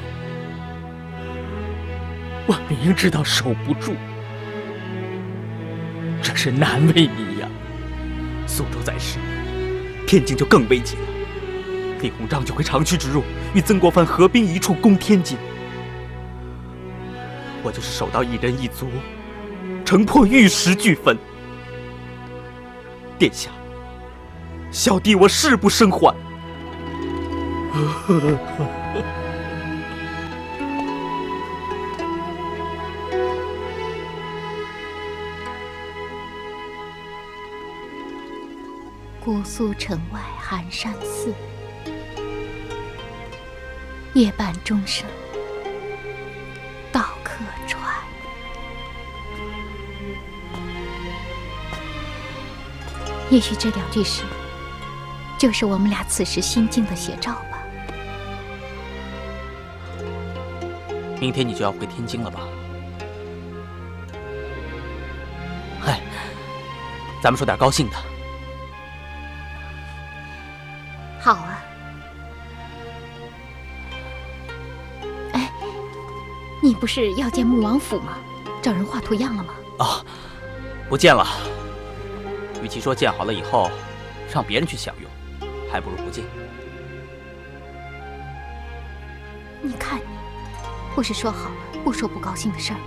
我明知道守不住，这是难为你呀。宿州在世，天津就更危急了。李鸿章就会长驱直入，与曾国藩合兵一处攻天津。我就是守到一人一卒，城破玉石俱焚。殿下，小弟我誓不生还。姑苏城外寒山寺，夜半钟声到客船。也许这2句诗，就是我们俩此时心境的写照吧。明天你就要回天津了吧？嗨，咱们说点高兴的。好啊。哎，你不是要建穆王府吗？找人画图样了吗？啊，不建了。与其说建好了以后让别人去享用，还不如不建。你看你，不是说好了不说不高兴的事儿吗？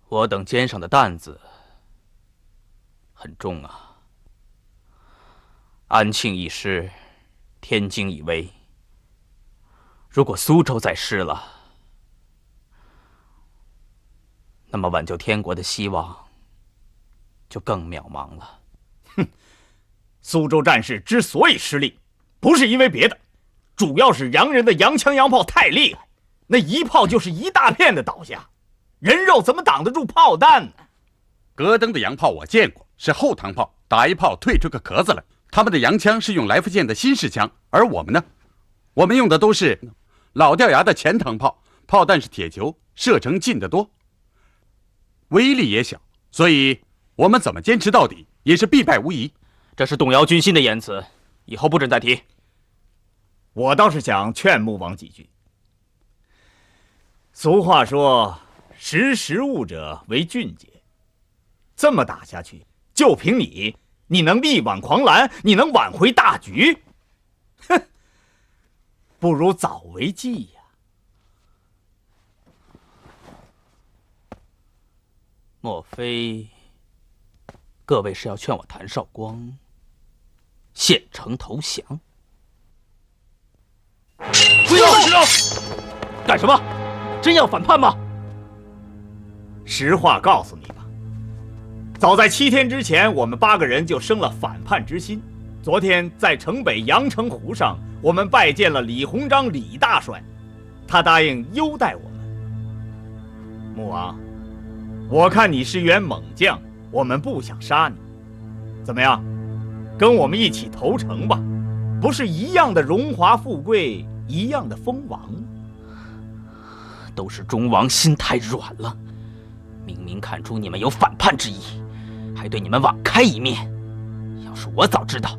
我等肩上的担子很重啊。安庆已失，天津已危。如果苏州再失了，那么挽救天国的希望就更渺茫了。哼，苏州战事之所以失利，不是因为别的，主要是洋人的洋枪洋炮太厉害，那一炮就是一大片的倒下，人肉怎么挡得住炮弹呢？戈登的洋炮我见过，是后膛炮，打一炮退出个壳子来。他们的洋枪是用来福剑的新式枪，而我们呢，我们用的都是老掉牙的前膛炮，炮弹是铁球，射程近得多，威力也小，所以我们怎么坚持到底也是必败无疑。这是动摇军心的言辞，以后不准再提。我倒是想劝穆王几句。俗话说，识时务者为俊杰。这么打下去，就凭你能力挽狂澜，你能挽回大局？哼，不如早为计呀。莫非各位是要劝我谭绍光献城投降？不要知道干什么？真要反叛吗？实话告诉你吧，早在7天之前，我们8个人就生了反叛之心。昨天在城北阳澄湖上，我们拜见了李鸿章李大帅，他答应优待我们。穆王，我看你是员猛将，我们不想杀你，怎么样？跟我们一起投诚吧，不是一样的荣华富贵，一样的封王吗？都是忠王心太软了，明明看出你们有反叛之意，还对你们网开一面。要是我早知道，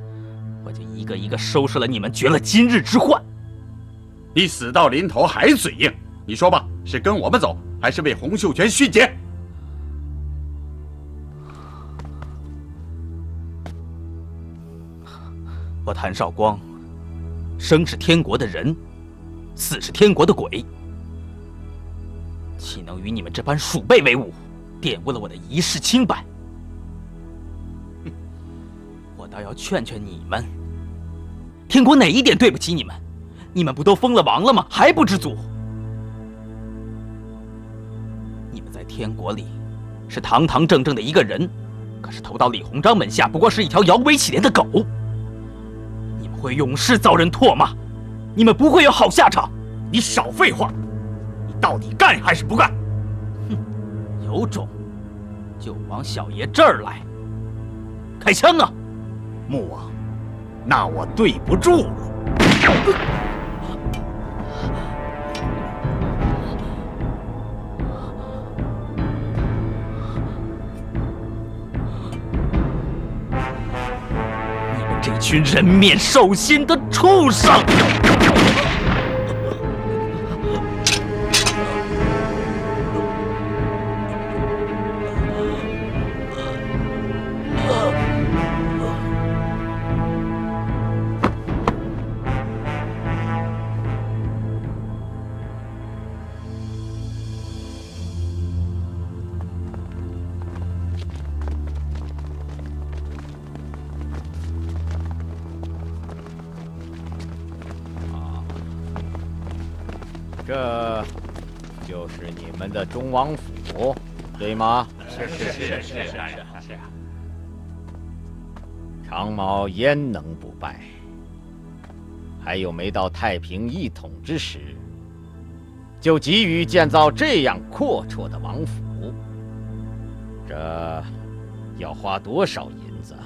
我就一个一个收拾了你们，绝了今日之患。你死到临头还嘴硬，你说吧，是跟我们走，还是为洪秀全续节？我谭绍光，生是天国的人，死是天国的鬼，岂能与你们这般鼠辈为伍，玷污了我的一世清白？我倒要劝劝你们，天国哪一点对不起你们？你们不都封了王了吗？还不知足？你们在天国里是堂堂正正的一个人，可是投到李鸿章门下，不过是一条摇尾乞怜的狗。你们会永世遭人唾骂，你们不会有好下场。你少废话，你到底干还是不干？哼，有种就往小爷这儿来，开枪啊！穆王，那我对不住了。你们这群人面兽心的畜生！这就是你们的忠王府，对吗？是。长毛焉能不败？还有没到太平一统之时，就急于建造这样阔绰的王府，这要花多少银子啊？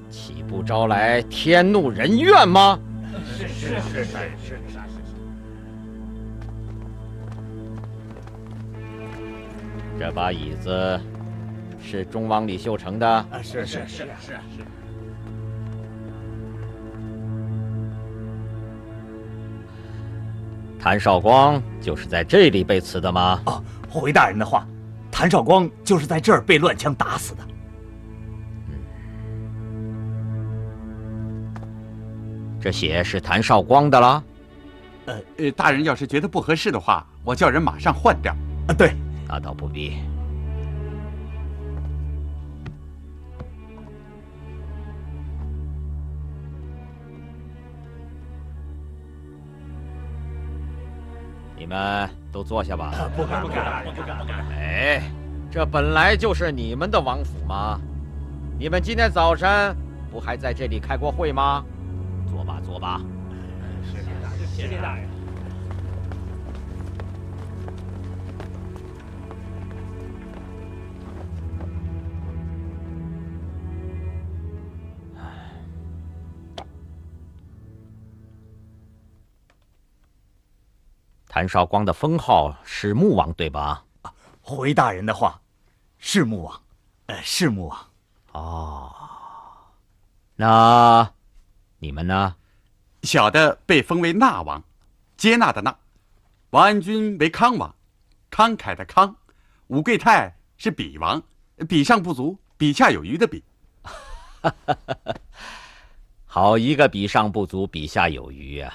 岂不招来天怒人怨吗？是。这把椅子是忠王李秀成的。是。谭绍光就是在这里被刺的吗？哦，回大人的话，谭绍光就是在这儿被乱枪打死的。这血是谭绍光的了？大人要是觉得不合适的话，我叫人马上换掉。对，那倒不必。你们都坐下吧。不敢。哎，这本来就是你们的王府吗？你们今天早晨不还在这里开过会吗？坐吧。谢谢大人。谭绍光的封号是穆王，对吧？回大人的话，是穆王，是穆王。哦，那你们呢？小的被封为纳王，接纳的纳；王安军为康王，慷慨的慷；武贵泰是比王，比上不足，比下有余的比。好一个比上不足，比下有余啊！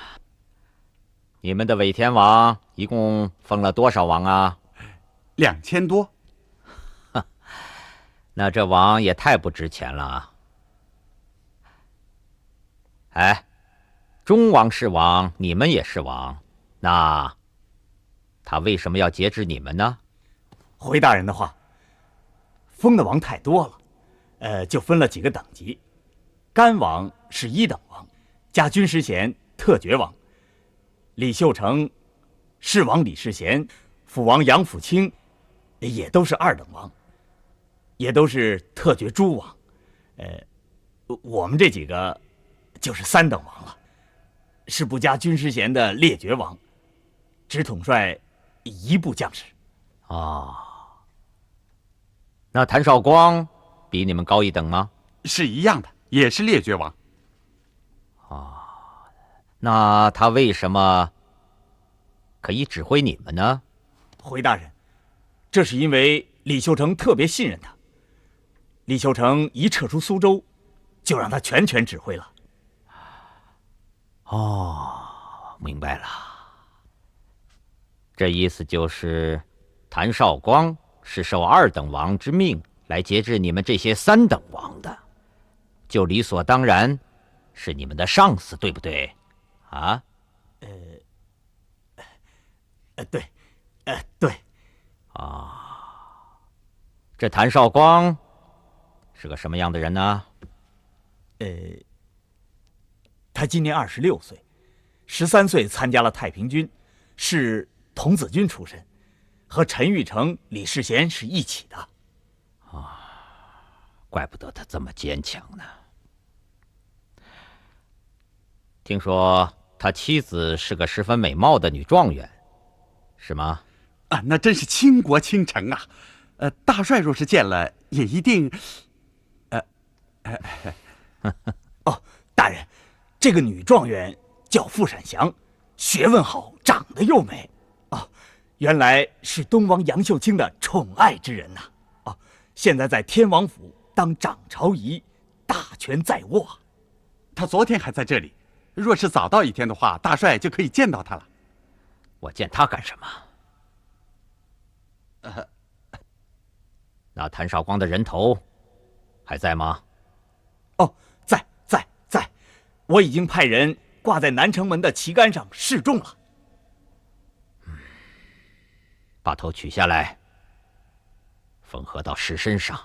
你们的伪天王一共封了多少王啊？2000多。那这王也太不值钱了。哎，忠王是王，你们也是王，那他为什么要节制你们呢？回大人的话，封的王太多了，就分了几个等级。干王是1等王，加军师衔特爵王。李秀成、侍王李世贤、辅王杨辅清，也都是2等王，也都是特爵诸王。我们这几个就是3等王了，是不加军师衔的列爵王，只统帅1部将士。哦，那谭绍光比你们高1等吗？是一样的，也是列爵王。那他为什么可以指挥你们呢？回大人，这是因为李秀成特别信任他。李秀成一撤出苏州，就让他全权指挥了。哦，明白了。这意思就是谭绍光是受2等王之命来节制你们这些3等王的，就理所当然是你们的上司，对不对？啊？对，对。这谭绍光是个什么样的人呢？他今年26岁，13岁参加了太平军，是童子军出身，和陈玉成、李世贤是一起的。怪不得他这么坚强呢。听说他妻子是个十分美貌的女状元，是吗？那真是倾国倾城啊！大帅若是见了，也一定……哦，大人，这个女状元叫傅闪祥，学问好，长得又美。原来是东王杨秀清的宠爱之人呐！现在在天王府当掌朝仪，大权在握。他昨天还在这里，若是早到一天的话，大帅就可以见到他了。我见他干什么？那谭绍光的人头还在吗？在，我已经派人挂在南城门的旗杆上示众了。把头取下来，缝合到尸身上，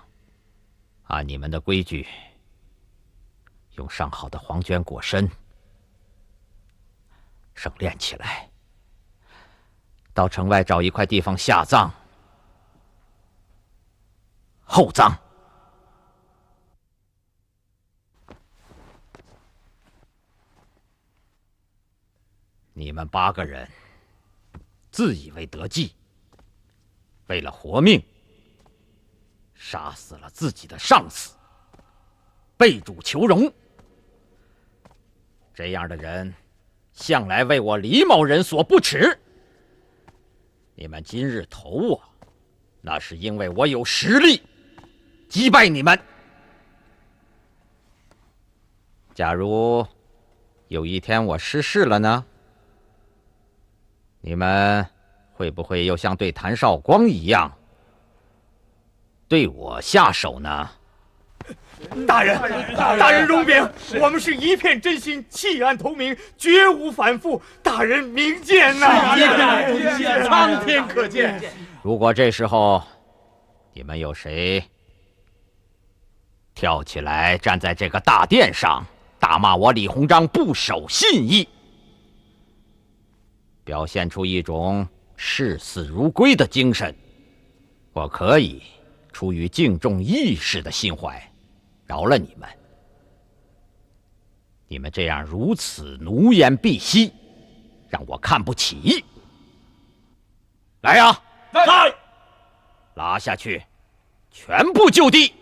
按你们的规矩，用上好的黄绢裹身，绳链起来，到城外找一块地方下葬、厚葬。你们8个人自以为得计，为了活命，杀死了自己的上司，背主求荣。这样的人，向来为我李某人所不齿。你们今日投我，那是因为我有实力击败你们。假如有一天我失势了呢？你们会不会又像对谭绍光一样对我下手呢？大人容禀，我们是一片真心，弃暗投明，绝无反复。大人明鉴呐！苍天可见。如果这时候你们有谁跳起来站在这个大殿上，大骂我李鸿章不守信义，表现出一种视死如归的精神，我可以出于敬重义士的心怀，饶了你们。你们这样如此奴颜婢膝，让我看不起。来呀！来！拉下去，全部就地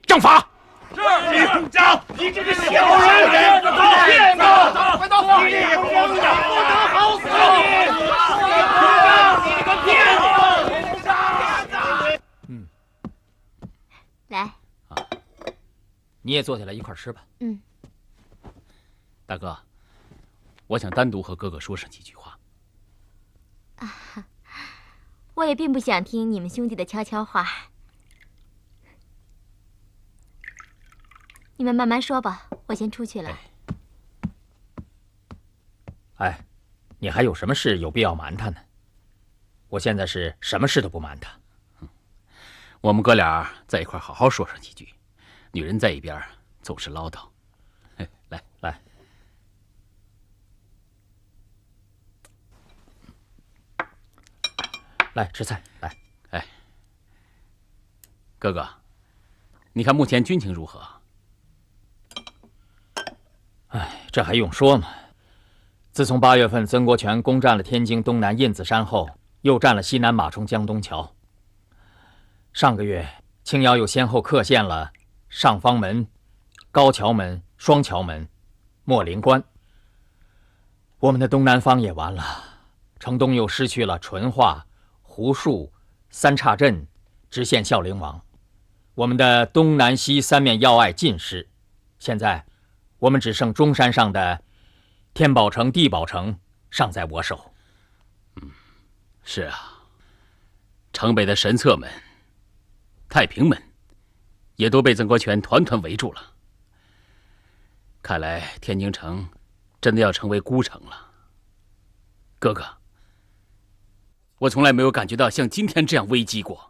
正法。李鸿章，你这个小人，骗子！快到法院！李鸿章，不得好死！李鸿章，你个骗子！李鸿章，来，你也坐下来一块吃吧。大哥，我想单独和哥哥说上几句话。我也并不想听你们兄弟的悄悄话，你们慢慢说吧，我先出去了。哎，你还有什么事有必要瞒他呢？我现在是什么事都不瞒他。我们哥俩在一块好好说上几句，女人在一边总是唠叨。来来，来吃菜。来，哎，哥哥，你看目前军情如何？哎，这还用说吗？自从8月份曾国荃攻占了天津东南印子山后，又占了西南马冲江东桥。上个月，青瑶又先后克陷了上方门、高桥门、双桥门、秣陵关。我们的东南方也完了，城东又失去了淳化、胡树、三岔镇，直线孝陵王。我们的东南西3面要隘尽失，现在我们只剩中山上的天宝城、地宝城尚在我手。是啊，城北的神策门、太平门也都被曾国荃团团围住了。看来天津城真的要成为孤城了。哥哥，我从来没有感觉到像今天这样危机过。